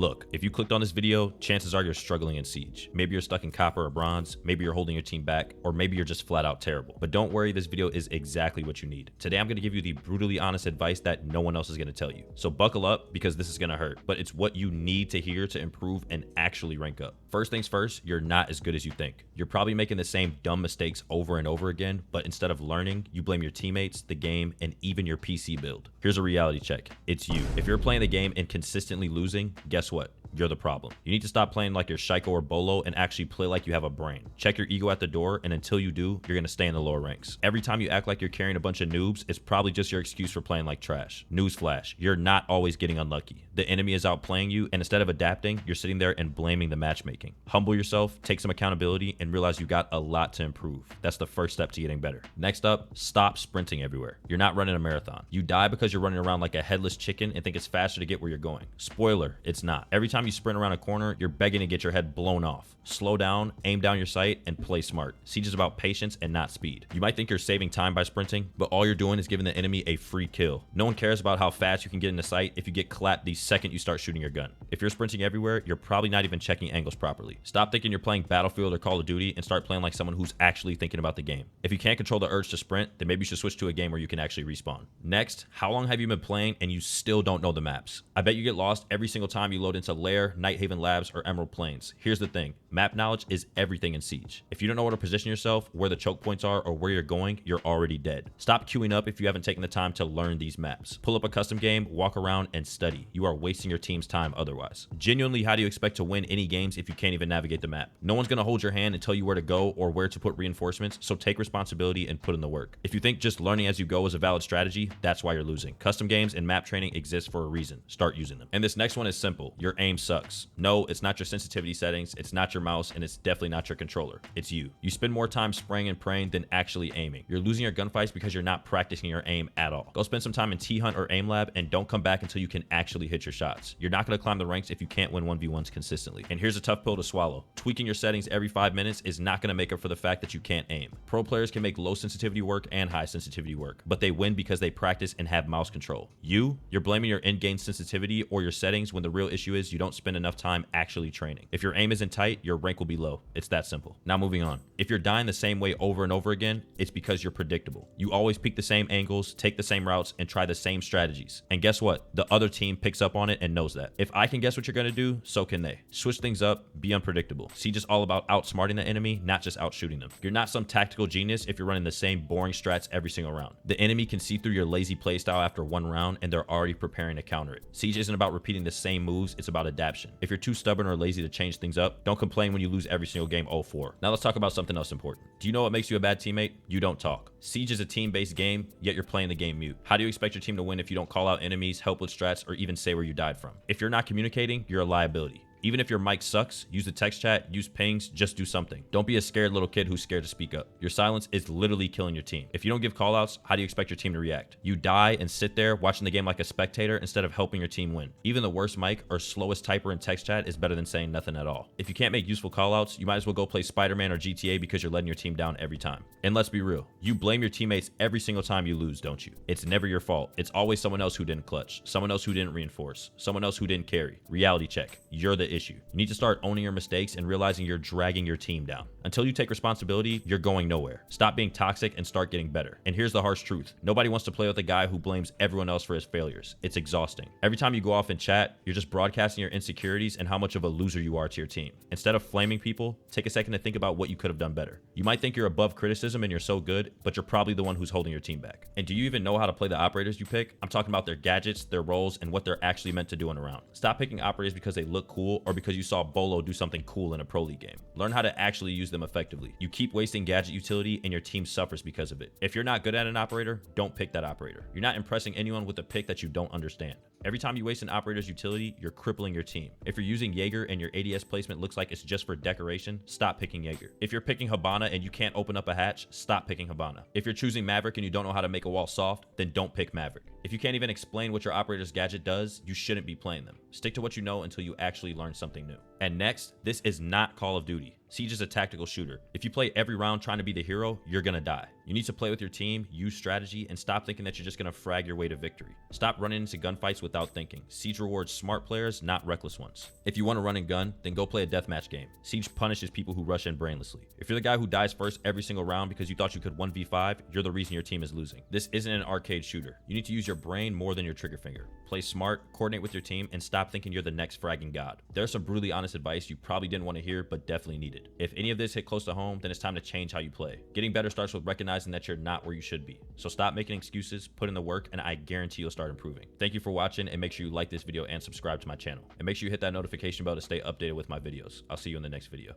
Look, if you clicked on this video, chances are you're struggling in Siege. Maybe you're stuck in Copper or Bronze, maybe you're holding your team back, or maybe you're just flat out terrible. But don't worry, this video is exactly what you need. Today I'm going to give you the brutally honest advice that no one else is going to tell you. So buckle up because this is going to hurt, but it's what you need to hear to improve and actually rank up. First things first, you're not as good as you think. You're probably making the same dumb mistakes over and over again, but instead of learning, you blame your teammates, the game, and even your PC build. Here's a reality check. It's you. If you're playing the game and consistently losing, guess what? You're the problem. You need to stop playing like you're Shaiko or Bolo and actually play like you have a brain. Check your ego at the door, and until you do, you're gonna stay in the lower ranks. Every time you act like you're carrying a bunch of noobs, it's probably just your excuse for playing like trash. Newsflash, you're not always getting unlucky. The enemy is outplaying you, and instead of adapting, you're sitting there and blaming the matchmaking. Humble yourself, take some accountability, and realize you got a lot to improve. That's the first step to getting better. Next up, stop sprinting everywhere. You're not running a marathon. You die because you're running around like a headless chicken and think it's faster to get where you're going. Spoiler, it's not. Every time you sprint around a corner, you're begging to get your head blown off. Slow down, aim down your sight, and play smart. Siege is about patience and not speed. You might think you're saving time by sprinting, but all you're doing is giving the enemy a free kill. No one cares about how fast you can get into sight if you get clapped the second you start shooting your gun. If you're sprinting everywhere, you're probably not even checking angles properly. Stop thinking you're playing Battlefield or Call of Duty and start playing like someone who's actually thinking about the game. If you can't control the urge to sprint, then maybe you should switch to a game where you can actually respawn. Next, how long have you been playing and you still don't know the maps? I bet you get lost every single time you load into Lair, Nighthaven Labs, or Emerald Plains. Here's the thing, map knowledge is everything in Siege. If you don't know where to position yourself, where the choke points are, or where you're going, you're already dead. Stop queuing up if you haven't taken the time to learn these maps. Pull up a custom game, walk around, and study. You are wasting your team's time otherwise. Genuinely, how do you expect to win any games if you can't even navigate the map? No one's gonna hold your hand and tell you where to go or where to put reinforcements, so take responsibility and put in the work. If you think just learning as you go is a valid strategy, that's why you're losing. Custom games and map training exist for a reason. Start using them. And this next one is simple. Your aim sucks. No, it's not your sensitivity settings, it's not your mouse, and it's definitely not your controller. It's you. You spend more time spraying and praying than actually aiming. You're losing your gunfights because you're not practicing your aim at all. Go spend some time in T-Hunt or Aim Lab and don't come back until you can actually hit your shots. You're not going to climb the ranks if you can't win 1v1s consistently. And here's a tough pill to swallow. Tweaking your settings every 5 minutes is not going to make up for the fact that you can't aim. Pro players can make low sensitivity work and high sensitivity work, but they win because they practice and have mouse control. You're blaming your in-game sensitivity or your settings when the real issue is you don't spend enough time actually training. If your aim isn't tight, your rank will be low. It's that simple. Now moving on. If you're dying the same way over and over again, it's because you're predictable. You always peek the same angles, take the same routes, and try the same strategies. And guess what? The other team picks up on it and knows that. If I can guess what you're going to do, so can they. Switch things up, be unpredictable. Siege is all about outsmarting the enemy, not just outshooting them. You're not some tactical genius if you're running the same boring strats every single round. The enemy can see through your lazy playstyle after one round and they're already preparing to counter it. Siege isn't about repeating the same moves, it's about adaptation. If you're too stubborn or lazy to change things up, don't complain when you lose every single game 0-4. Now let's talk about something else important. Do you know what makes you a bad teammate? You don't talk. Siege is a team-based game, yet you're playing the game mute. How do you expect your team to win if you don't call out enemies, help with strats, or even say where you died from? If you're not communicating, you're a liability. Even if your mic sucks, use the text chat, use pings, just do something. Don't be a scared little kid who's scared to speak up. Your silence is literally killing your team. If you don't give callouts, how do you expect your team to react? You die and sit there watching the game like a spectator instead of helping your team win. Even the worst mic or slowest typer in text chat is better than saying nothing at all. If you can't make useful callouts, you might as well go play Spider-Man or GTA because you're letting your team down every time. And let's be real, you blame your teammates every single time you lose, don't you? It's never your fault. It's always someone else who didn't clutch, someone else who didn't reinforce, someone else who didn't carry. Reality check. You're the issue. You need to start owning your mistakes and realizing you're dragging your team down. Until you take responsibility, you're going nowhere. Stop being toxic and start getting better. And here's the harsh truth. Nobody wants to play with a guy who blames everyone else for his failures. It's exhausting. Every time you go off in chat, you're just broadcasting your insecurities and how much of a loser you are to your team. Instead of flaming people, take a second to think about what you could have done better. You might think you're above criticism and you're so good, but you're probably the one who's holding your team back. And do you even know how to play the operators you pick? I'm talking about their gadgets, their roles, and what they're actually meant to do in a round. Stop picking operators because they look cool or because you saw Bolo do something cool in a pro league game. Learn how to actually use them effectively. You keep wasting gadget utility and your team suffers because of it. If you're not good at an operator, don't pick that operator. You're not impressing anyone with a pick that you don't understand. Every time you waste an operator's utility, you're crippling your team. If you're using Youre and your ADS placement looks like it's just for decoration, stop picking Youre. If you're picking Hibana and you can't open up a hatch, stop picking Hibana. If you're choosing Maverick and you don't know how to make a wall soft, then don't pick Maverick. If you can't even explain what your operator's gadget does, you shouldn't be playing them. Stick to what you know until you actually learn something new. And next, this is not Call of Duty. Siege is a tactical shooter. If you play every round trying to be the hero, you're gonna die. You need to play with your team, use strategy, and stop thinking that you're just gonna frag your way to victory. Stop running into gunfights without thinking. Siege rewards smart players, not reckless ones. If you want to run and gun, then go play a deathmatch game. Siege punishes people who rush in brainlessly. If you're the guy who dies first every single round because you thought you could 1v5, you're the reason your team is losing. This isn't an arcade shooter. You need to use your brain more than your trigger finger. Play smart, coordinate with your team, and stop thinking you're the next fragging god. There's some brutally honest advice you probably didn't want to hear, but definitely needed. If any of this hit close to home, then it's time to change how you play. Getting better starts with recognizing that you're not where you should be. So stop making excuses, put in the work, and I guarantee you'll start improving. Thank you for watching, and make sure you like this video and subscribe to my channel. And make sure you hit that notification bell to stay updated with my videos. I'll see you in the next video.